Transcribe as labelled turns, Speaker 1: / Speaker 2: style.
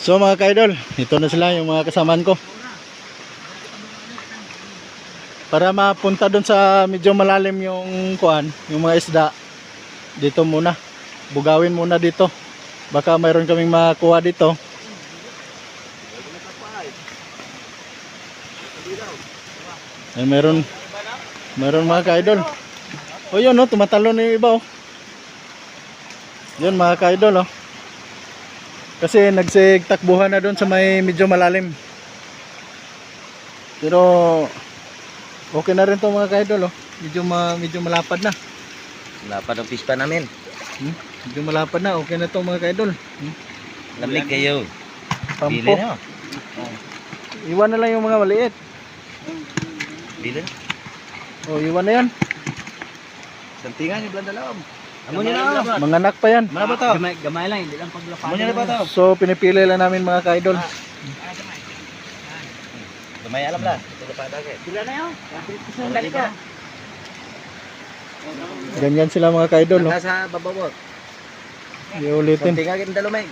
Speaker 1: So mga ka-idol, ito na sila yung mga kasamaan ko. Para mapunta doon sa medyo malalim yung kuan, yung mga isda. Dito muna. Bugawin muna dito. Baka mayroon kaming makuha dito. Ay, meron mga ka-idol. O yun, no, tumatalo na yung iba. Oh. Yun mga ka-idol. Oh. Kasi nagsigtakbuhan na doon sa may medyo malalim. Pero okay na rin to mga ka-idol. Oh. Medyo malapad na.
Speaker 2: Lapad ang pispa namin.
Speaker 1: Medyo malapad na. Okay na to mga ka-idol.
Speaker 2: Lamig kayo.
Speaker 1: Pampo.
Speaker 2: Bili na.
Speaker 1: Iwan na lang yung mga maliit.
Speaker 2: Bili na.
Speaker 1: O, iwan na yan.
Speaker 2: Santingan yung blanda loob. Amo nyo na.
Speaker 1: Mga anak pa yan.
Speaker 2: Mana ba to?
Speaker 3: Gamay lang, hindi lang paglapan.
Speaker 2: Amo nyo na ba to?
Speaker 1: So, pinipili lang namin mga ka-idol.
Speaker 2: Gamay alam lang. Ito pa dagay.
Speaker 3: Sila na yun. Dali ka.
Speaker 1: Ganyan sila mga ka-idol. Oh.
Speaker 2: Nasa babawot.
Speaker 1: Iulitin.
Speaker 2: Santingan kita lumay.